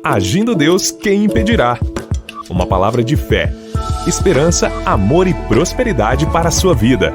Agindo Deus, quem impedirá? Uma palavra de fé, esperança, amor e prosperidade para a sua vida.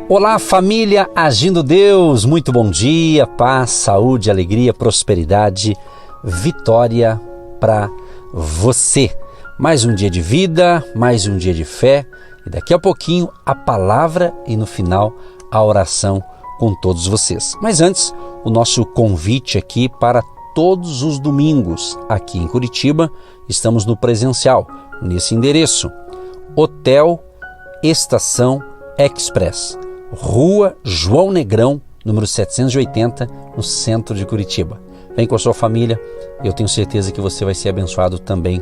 Olá, família Agindo Deus, muito bom dia, paz, saúde, alegria, prosperidade, vitória para você. Mais um dia de vida, mais um dia de fé e daqui a pouquinho a palavra e no final a oração com todos vocês. Mas antes, o nosso convite aqui para todos os domingos aqui em Curitiba, estamos no presencial, nesse endereço, Hotel Estação Express, Rua João Negrão, número 780, no centro de Curitiba. Vem com a sua família, eu tenho certeza que você vai ser abençoado também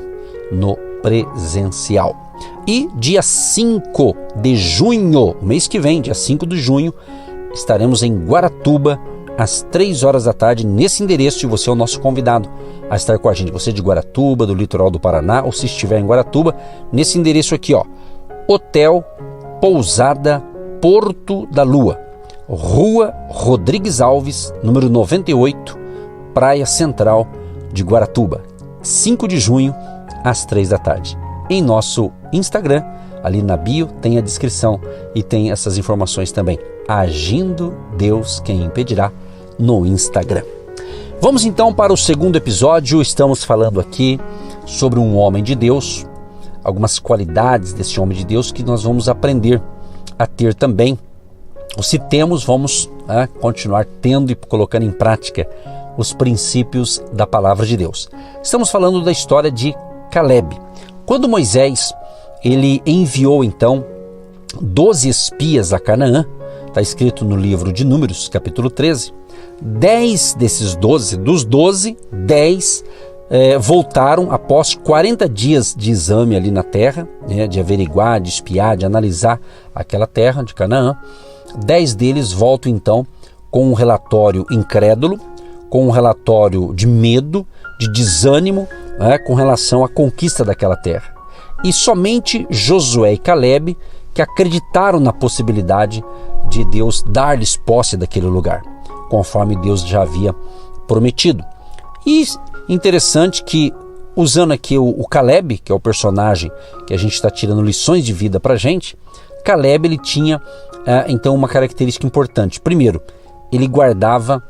no presencial. E dia 5 de junho, mês que vem, dia 5 de junho, estaremos em Guaratuba, às 3 horas da tarde, nesse endereço, e você é o nosso convidado a estar com a gente. Você de Guaratuba, do litoral do Paraná, ou se estiver em Guaratuba, nesse endereço aqui, ó, Hotel Pousada Porto da Lua, Rua Rodrigues Alves, número 98, Praia Central de Guaratuba, 5 de junho, às 3 da tarde. Em nosso Instagram, ali na bio, tem a descrição e tem essas informações também. Agindo Deus, quem impedirá, no Instagram. Vamos então para o segundo episódio. Estamos falando aqui sobre um homem de Deus, algumas qualidades desse homem de Deus que nós vamos aprender a ter também. Ou se temos, vamos continuar tendo e colocando em prática os princípios da palavra de Deus. Estamos falando da história de Caleb. Quando Moisés ele enviou então 12 espias a Canaã, está escrito no livro de Números, capítulo 13, 10 desses 12, dos 12, 10 voltaram após 40 dias de exame ali na terra, de averiguar, de espiar, de analisar aquela terra de Canaã. 10 deles voltam então com um relatório incrédulo, com um relatório de medo, de desânimo, com relação à conquista daquela terra. E somente Josué e Caleb que acreditaram na possibilidade de Deus dar-lhes posse daquele lugar, conforme Deus já havia prometido. E interessante que, usando aqui o Caleb, que é o personagem que a gente está tirando lições de vida para a gente, Caleb ele tinha então uma característica importante. Primeiro, ele guardava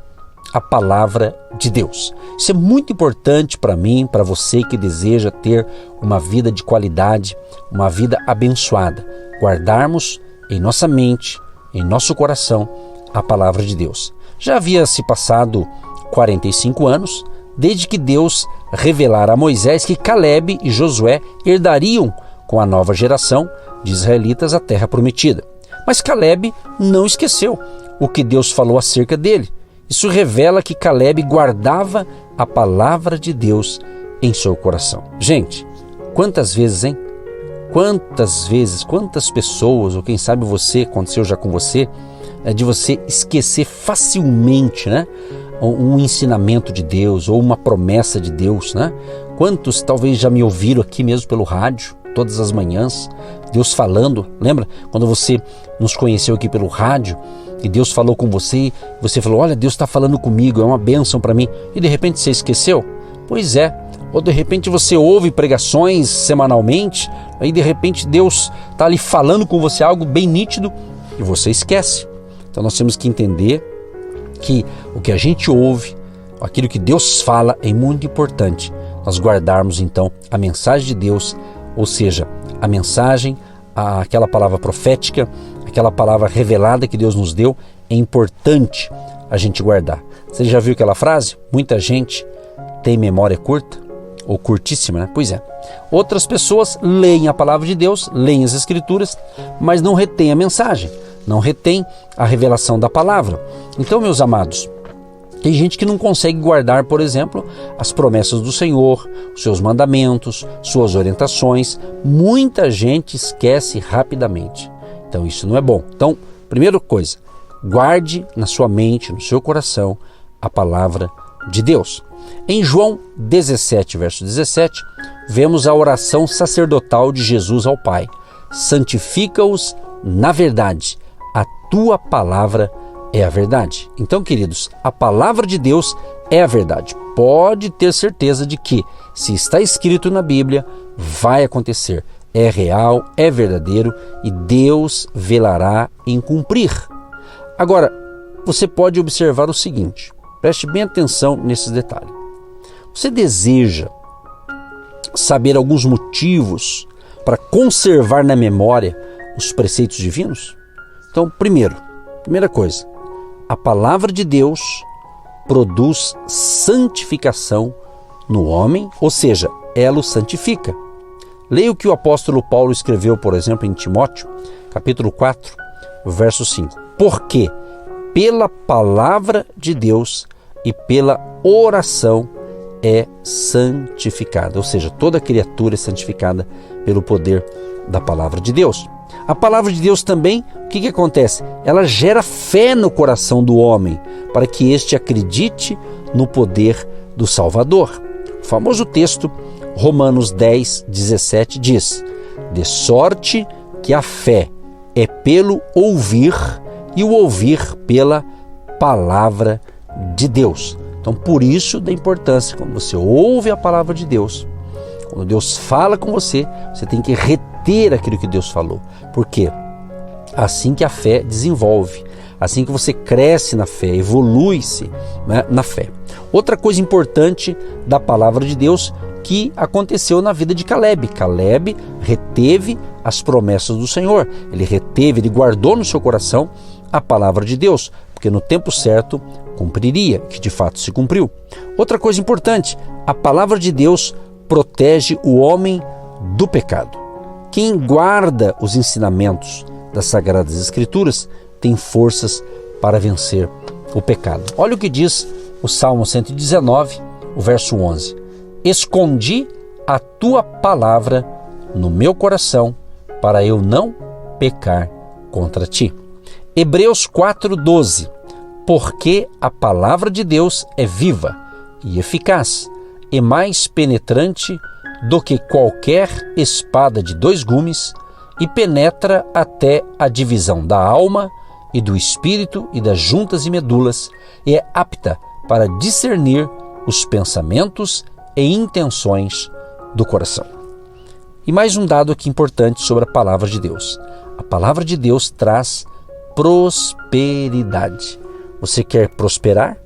a palavra de Deus. Isso é muito importante para mim, para você que deseja ter uma vida de qualidade, uma vida abençoada. Guardarmos em nossa mente, em nosso coração, a palavra de Deus. Já havia se passado 45 anos desde que Deus revelara a Moisés que Caleb e Josué herdariam com a nova geração de israelitas a terra prometida. Mas Caleb não esqueceu o que Deus falou acerca dele. Isso revela que Caleb guardava a palavra de Deus em seu coração. Gente, quantas vezes, hein? Quantas vezes, quantas pessoas, ou quem sabe você, aconteceu já com você, de você esquecer facilmente, um ensinamento de Deus ou uma promessa de Deus, Quantos talvez já me ouviram aqui mesmo pelo rádio, todas as manhãs, Deus falando. Lembra quando você nos conheceu aqui pelo rádio e Deus falou com você e você falou, olha, Deus está falando comigo, é uma bênção para mim, e de repente você esqueceu? Pois é. Ou de repente você ouve pregações semanalmente, aí de repente Deus está ali falando com você algo bem nítido e você esquece. Então nós temos que entender que o que a gente ouve, aquilo que Deus fala é muito importante. Nós guardarmos então a mensagem de Deus, ou seja, a mensagem, aquela palavra profética, aquela palavra revelada que Deus nos deu, é importante a gente guardar. Você já viu aquela frase? Muita gente tem memória curta. Ou curtíssima, Pois é. Outras pessoas leem a palavra de Deus, leem as Escrituras, mas não retêm a mensagem, não retêm a revelação da palavra. Então, meus amados, tem gente que não consegue guardar, por exemplo, as promessas do Senhor, os seus mandamentos, suas orientações. Muita gente esquece rapidamente. Então, isso não é bom. Então, primeira coisa, guarde na sua mente, no seu coração, a palavra de Deus. Em João 17, verso 17, vemos a oração sacerdotal de Jesus ao Pai. Santifica-os na verdade, a tua palavra é a verdade. Então, queridos, a palavra de Deus é a verdade. Pode ter certeza de que, se está escrito na Bíblia, vai acontecer. É real, é verdadeiro e Deus velará em cumprir. Agora, você pode observar o seguinte, preste bem atenção nesses detalhes. Você deseja saber alguns motivos para conservar na memória os preceitos divinos? Então, primeira coisa, a palavra de Deus produz santificação no homem, ou seja, ela o santifica. Leia o que o apóstolo Paulo escreveu, por exemplo, em Timóteo, capítulo 4, verso 5. Porque pela palavra de Deus e pela oração é santificada, ou seja, toda criatura é santificada pelo poder da palavra de Deus. A palavra de Deus também, o que acontece? Ela gera fé no coração do homem, para que este acredite no poder do Salvador. O famoso texto, Romanos 10, 17, diz: de sorte que a fé é pelo ouvir, e o ouvir pela palavra de Deus. Então, por isso da importância, quando você ouve a palavra de Deus, quando Deus fala com você, você tem que reter aquilo que Deus falou. Por quê? Assim que a fé desenvolve, assim que você cresce na fé, evolui-se, né, na fé. Outra coisa importante da palavra de Deus que aconteceu na vida de Caleb. Caleb reteve as promessas do Senhor. Ele guardou no seu coração a palavra de Deus, porque no tempo certo cumpriria, que de fato se cumpriu. Outra coisa importante, a palavra de Deus protege o homem do pecado. Quem guarda os ensinamentos das Sagradas Escrituras tem forças para vencer o pecado. Olha o que diz o Salmo 119, o verso 11. Escondi a tua palavra no meu coração para eu não pecar contra ti. Hebreus 4:12. Porque a palavra de Deus é viva e eficaz, e mais penetrante do que qualquer espada de 2 gumes, e penetra até a divisão da alma e do espírito e das juntas e medulas, e é apta para discernir os pensamentos e intenções do coração. E mais um dado aqui importante sobre a palavra de Deus. A palavra de Deus traz prosperidade. Você quer prosperar?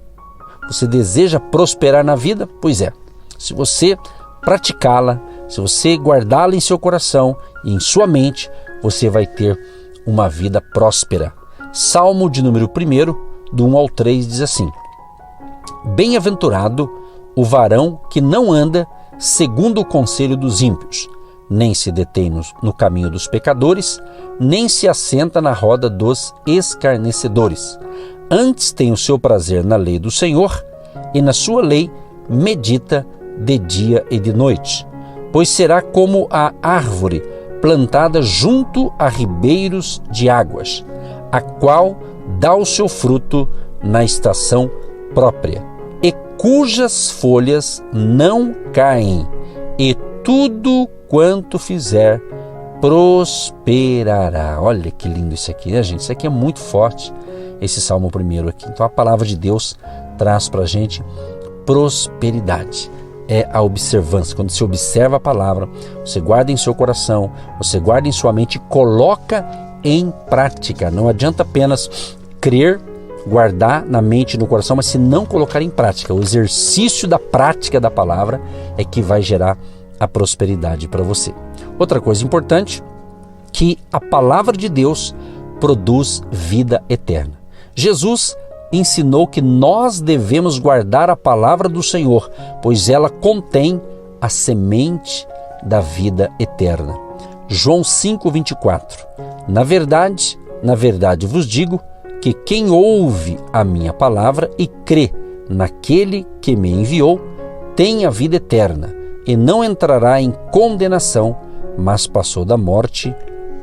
Você deseja prosperar na vida? Pois é, se você praticá-la, se você guardá-la em seu coração e em sua mente, você vai ter uma vida próspera. Salmo de número 1, do 1 ao 3, diz assim: Bem-aventurado o varão que não anda segundo o conselho dos ímpios, nem se detém no caminho dos pecadores, nem se assenta na roda dos escarnecedores. Antes tem o seu prazer na lei do Senhor, e na sua lei medita de dia e de noite. Pois será como a árvore plantada junto a ribeiros de águas, a qual dá o seu fruto na estação própria, e cujas folhas não caem, e tudo quanto fizer prosperará. Olha que lindo isso aqui, né, gente? Isso aqui é muito forte, esse Salmo 1 aqui. Então a palavra de Deus traz para a gente prosperidade. É a observância. Quando você observa a palavra, você guarda em seu coração, você guarda em sua mente e coloca em prática. Não adianta apenas crer, guardar na mente e no coração, mas se não colocar em prática. O exercício da prática da palavra é que vai gerar a prosperidade para você. Outra coisa importante, que a palavra de Deus produz vida eterna. Jesus ensinou que nós devemos guardar a palavra do Senhor, pois ela contém a semente da vida eterna. João 5:24. Na verdade vos digo que quem ouve a minha palavra e crê naquele que me enviou, tem a vida eterna e não entrará em condenação, mas passou da morte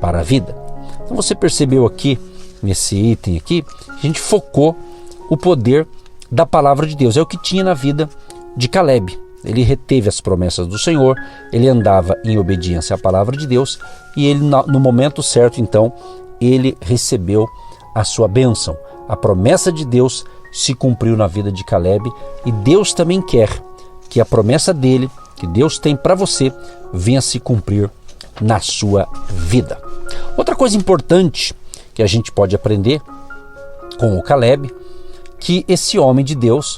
para a vida. Então você percebeu aqui, nesse item aqui, a gente focou o poder da palavra de Deus. É o que tinha na vida de Caleb. Ele reteve as promessas do Senhor, ele andava em obediência à palavra de Deus e ele, no momento certo, então, ele recebeu a sua bênção. A promessa de Deus se cumpriu na vida de Caleb e Deus também quer que a promessa dele, que Deus tem para você, venha se cumprir na sua vida. Outra coisa importante que a gente pode aprender com o Caleb, que esse homem de Deus,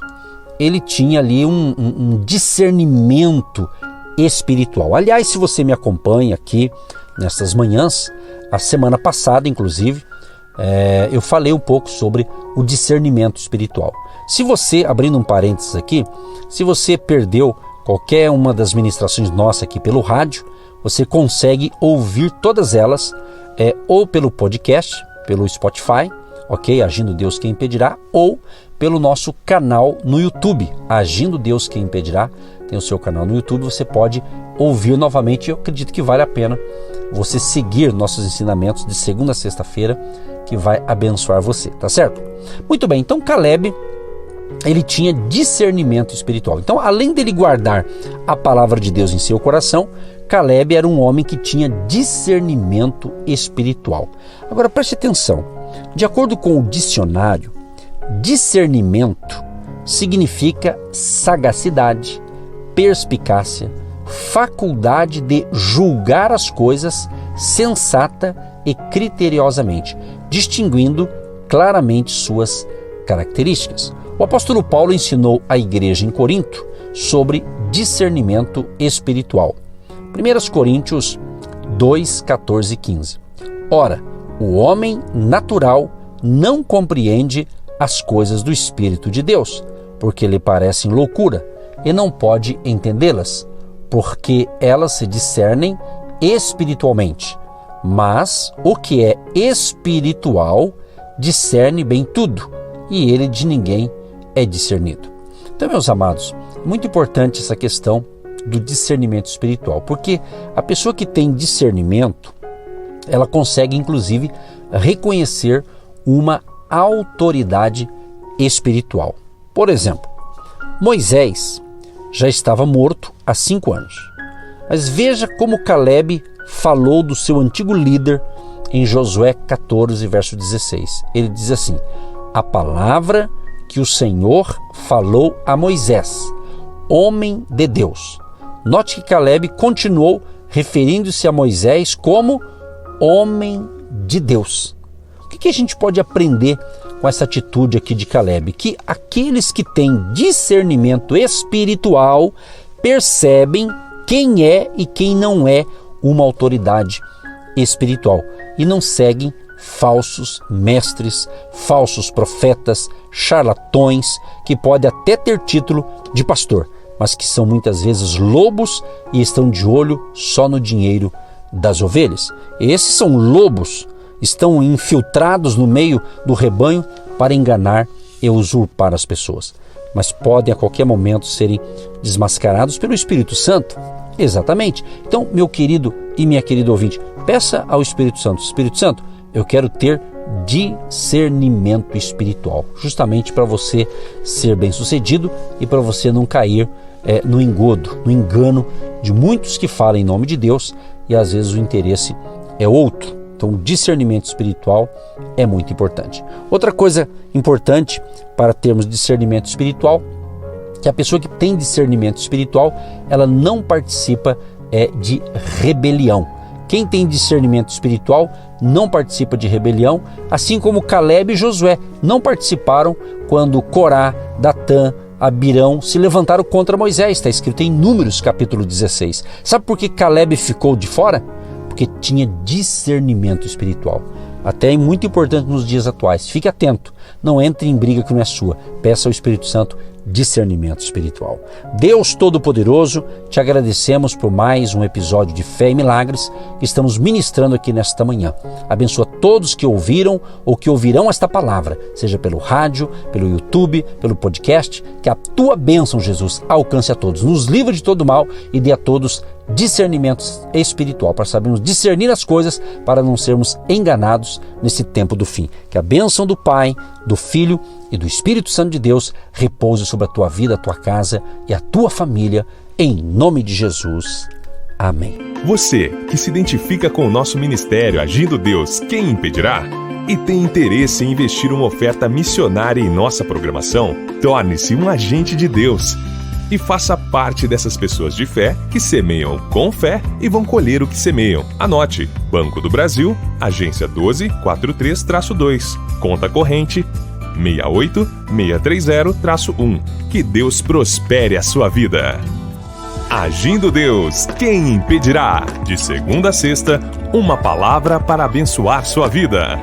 ele tinha ali um discernimento espiritual. Aliás, se você me acompanha aqui nessas manhãs, a semana passada, inclusive, eu falei um pouco sobre o discernimento espiritual. Se você, abrindo um parênteses aqui, se você perdeu qualquer uma das ministrações nossas aqui pelo rádio, você consegue ouvir todas elas ou pelo podcast, pelo Spotify, ok? Agindo Deus Quem Impedirá, ou pelo nosso canal no YouTube, Agindo Deus Quem Impedirá. Tem o seu canal no YouTube, você pode ouvir novamente. Eu acredito que vale a pena você seguir nossos ensinamentos de segunda a sexta-feira, que vai abençoar você, tá certo? Muito bem, então Caleb, ele tinha discernimento espiritual. Então, além dele guardar a palavra de Deus em seu coração, Caleb era um homem que tinha discernimento espiritual. Agora preste atenção, de acordo com o dicionário, discernimento significa sagacidade, perspicácia, faculdade de julgar as coisas sensata e criteriosamente, distinguindo claramente suas características. O apóstolo Paulo ensinou à igreja em Corinto sobre discernimento espiritual. 1 Coríntios 2, 14 e 15. Ora, o homem natural não compreende as coisas do Espírito de Deus, porque lhe parecem loucura, e não pode entendê-las, porque elas se discernem espiritualmente. Mas o que é espiritual discerne bem tudo, e ele de ninguém é discernido. Então, meus amados, muito importante essa questão do discernimento espiritual, porque a pessoa que tem discernimento, ela consegue inclusive reconhecer uma autoridade espiritual. Por exemplo, Moisés já estava morto há 5 anos, mas veja como Caleb falou do seu antigo líder em Josué 14, verso 16. Ele diz assim: a palavra que o Senhor falou a Moisés, homem de Deus. Note que Caleb continuou referindo-se a Moisés como homem de Deus. O que a gente pode aprender com essa atitude aqui de Caleb? Que aqueles que têm discernimento espiritual percebem quem é e quem não é uma autoridade espiritual e não seguem falsos mestres, falsos profetas, charlatões, que podem até ter título de pastor, mas que são muitas vezes lobos e estão de olho só no dinheiro das ovelhas. Esses são lobos, estão infiltrados no meio do rebanho para enganar e usurpar as pessoas, mas podem a qualquer momento serem desmascarados pelo Espírito Santo. Exatamente. Então, meu querido e minha querida ouvinte, peça ao Espírito Santo: Espírito Santo, eu quero ter discernimento espiritual, justamente para você ser bem-sucedido e para você não cair no engodo, no engano de muitos que falam em nome de Deus e às vezes o interesse é outro. Então, o discernimento espiritual é muito importante. Outra coisa importante para termos discernimento espiritual, que a pessoa que tem discernimento espiritual, ela não participa de rebelião. Quem tem discernimento espiritual não participa de rebelião, assim como Caleb e Josué não participaram quando Corá, Datã, Abirão se levantaram contra Moisés. Está escrito em Números capítulo 16. Sabe por que Caleb ficou de fora? Porque tinha discernimento espiritual. Até é muito importante nos dias atuais. Fique atento, não entre em briga que não é sua. Peça ao Espírito Santo discernimento espiritual. Deus Todo-Poderoso, te agradecemos por mais um episódio de Fé e Milagres que estamos ministrando aqui nesta manhã. Abençoa todos que ouviram ou que ouvirão esta palavra, seja pelo rádio, pelo YouTube, pelo podcast, que a tua bênção, Jesus, alcance a todos, nos livre de todo mal e dê a todos discernimento espiritual, para sabermos discernir as coisas, para não sermos enganados nesse tempo do fim. Que a bênção do Pai, do Filho e do Espírito Santo de Deus repouse sobre a tua vida, a tua casa e a tua família, em nome de Jesus. Amém. Você que se identifica com o nosso ministério Agindo Deus, Quem Impedirá? e tem interesse em investir uma oferta missionária em nossa programação? Torne-se um agente de Deus e faça parte dessas pessoas de fé que semeiam com fé e vão colher o que semeiam. Anote: Banco do Brasil, agência 12432, conta corrente 68630-1. Que Deus prospere a sua vida. Agindo Deus, quem impedirá? De segunda a sexta, uma palavra para abençoar sua vida.